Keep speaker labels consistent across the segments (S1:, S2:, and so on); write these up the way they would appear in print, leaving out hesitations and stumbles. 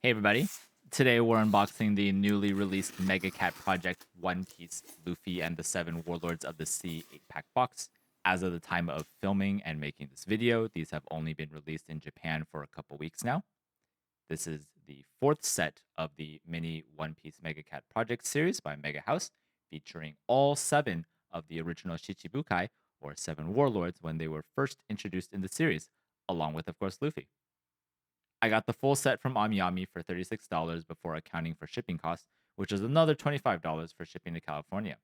S1: Hey everybody. Today we're unboxing the newly released Mega Cat Project One Piece Luffy and the Seven Warlords of the Sea 8-pack box. As of the time of filming and making this video, these have only been released in Japan for a couple weeks now. This is the fourth set of the mini One Piece Mega Cat Project series by Mega House, featuring all 7 of the original Shichibukai, or 7 Warlords, when they were first introduced in the series, along with, of course, Luffy. I got the full set from AmiAmi for $36 before accounting for shipping costs, which is another $25 for shipping to California.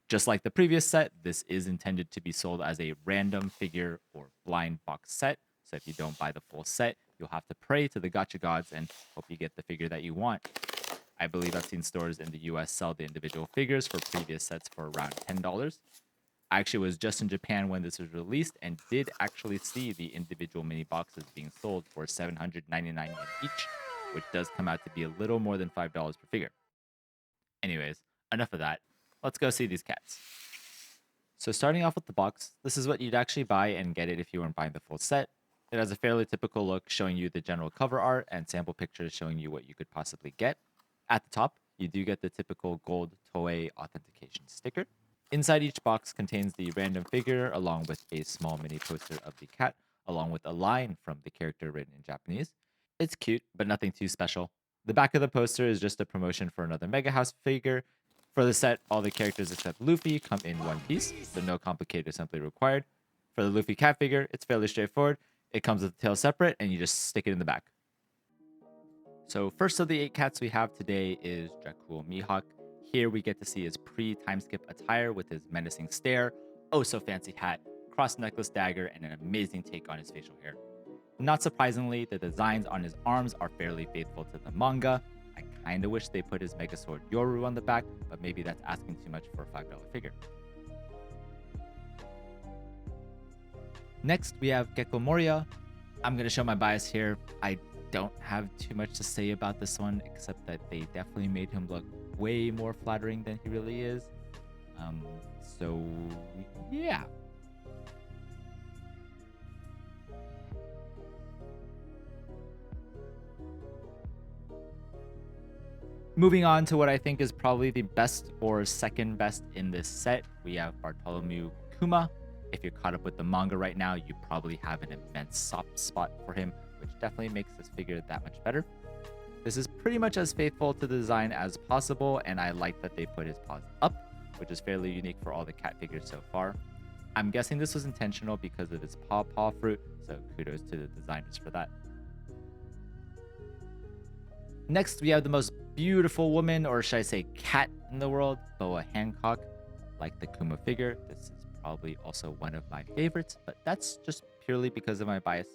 S1: Just like the previous set, this is intended to be sold as a random figure or blind box set. So if you don't buy the full set, you'll have to pray to the gacha gods and hope you get the figure that you want. I believe I've seen stores in the US sell the individual figures for previous sets for around $10. I actually was just in Japan when this was released and did actually see the individual mini boxes being sold for 799 yen each, which does come out to be a little more than $5 per figure. Anyways, enough of that. Let's go see these cats. So starting off with the box, this is what you'd actually buy and get it if you weren't buying the full set. It has a fairly typical look showing you the general cover art and sample pictures showing you what you could possibly get. At the top, you do get the typical gold Toei authentication sticker. Inside each box contains the random figure along with a small mini poster of the cat, along with a line from the character written in Japanese. It's cute, but nothing too special. The back of the poster is just a promotion for another Mega House figure. For the set, all the characters except Luffy come in one piece, so no complicated assembly required. For the Luffy cat figure, it's fairly straightforward. It comes with the tail separate, and you just stick it in the back. So first of the 8 cats we have today is Dracul Mihawk. Here we get to see his pre-time skip attire with his menacing stare, oh so fancy hat, cross necklace dagger, and an amazing take on his facial hair. Not surprisingly, the designs on his arms are fairly faithful to the manga. I kinda wish they put his Mega Sword Yoru on the back, but maybe that's asking too much for a $5 figure. Next, we have Gecko Moria. I'm gonna show my bias here. I don't have too much to say about this one, except that they definitely made him look way more flattering than he really is. So yeah. Moving on to what I think is probably the best or second best in this set, we have Bartholomew Kuma. If you're caught up with the manga right now, you probably have an immense soft spot for him, which definitely makes this figure that much better. This is pretty much as faithful to the design as possible, and I like that they put his paws up, which is fairly unique for all the cat figures so far. I'm guessing this was intentional because of his paw fruit, so kudos to the designers for that. Next, we have the most beautiful woman, or should I say cat, in the world, Boa Hancock. Like the Kuma figure, this is probably also one of my favorites, but that's just purely because of my bias.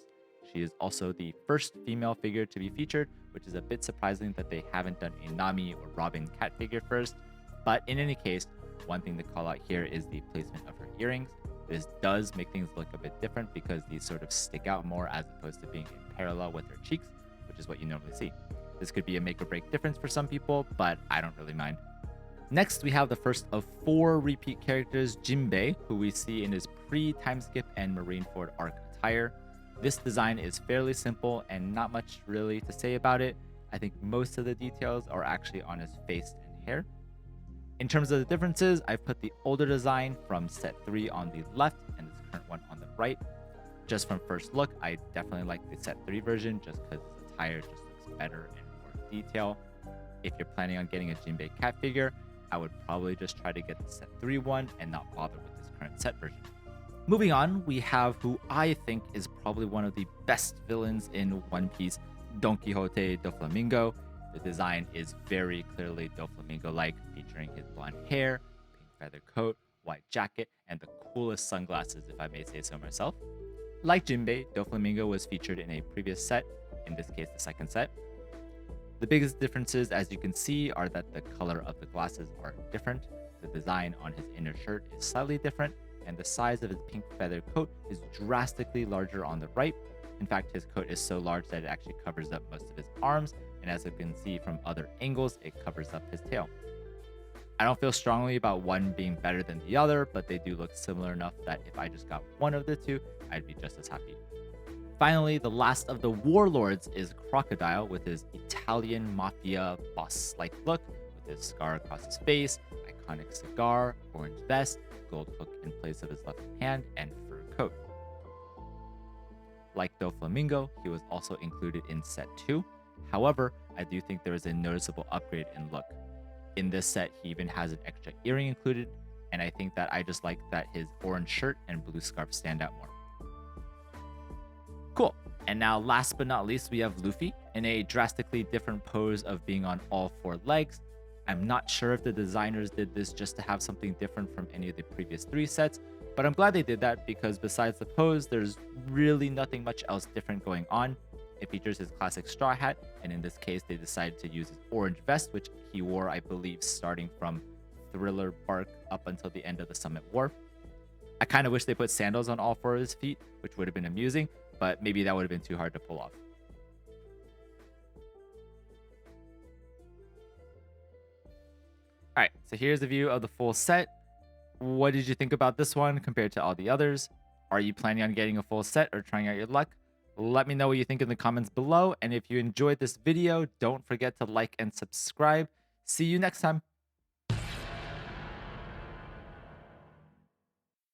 S1: She is also the first female figure to be featured, which is a bit surprising that they haven't done a Nami or Robin cat figure first. But in any case, one thing to call out here is the placement of her earrings. This does make things look a bit different because these sort of stick out more as opposed to being in parallel with her cheeks, which is what you normally see. This could be a make or break difference for some people, but I don't really mind. Next, we have the first of 4 repeat characters, Jinbei, who we see in his pre-time skip and Marineford arc attire. This design is fairly simple and not much really to say about it. I think most of the details are actually on his face and hair. In terms of the differences, I've put the older design from set 3 on the left and this current one on the right. Just from first look, I definitely like the set 3 version just because his attire just looks better and more detail. If you're planning on getting a Jinbei cat figure, I would probably just try to get the set 3 one and not bother with this current set version. Moving on, we have who I think is probably one of the best villains in One Piece, Don Quixote Doflamingo. The design is very clearly Doflamingo-like, featuring his blonde hair, pink feather coat, white jacket, and the coolest sunglasses, if I may say so myself. Like Jinbei, Doflamingo was featured in a previous set, in this case the second set. The biggest differences, as you can see, are that the color of the glasses are different, the design on his inner shirt is slightly different, and the size of his pink feather coat is drastically larger on the right. In fact, his coat is so large that it actually covers up most of his arms, and as you can see from other angles, it covers up his tail. I don't feel strongly about one being better than the other, but they do look similar enough that if I just got one of the two, I'd be just as happy. Finally, the last of the warlords is Crocodile with his Italian mafia boss-like look, with his scar across his face, iconic cigar, orange vest, gold hook in place of his left hand, and fur coat. Like Doflamingo, he was also included in set 2. However, I do think there is a noticeable upgrade in look. In this set, he even has an extra earring included, and I think that I just like that his orange shirt and blue scarf stand out more. Cool. And now, last but not least, we have Luffy in a drastically different pose of being on all 4 legs. I'm not sure if the designers did this just to have something different from any of the previous 3 sets, but I'm glad they did that because besides the pose, there's really nothing much else different going on. It features his classic straw hat, and in this case, they decided to use his orange vest, which he wore, I believe, starting from Thriller Bark up until the end of the Summit War. I kind of wish they put sandals on all 4 of his feet, which would have been amusing, but maybe that would have been too hard to pull off. All right, so here's a view of the full set. What did you think about this one compared to all the others? Are you planning on getting a full set or trying out your luck? Let me know what you think in the comments below. And if you enjoyed this video, don't forget to like and subscribe. See you next time.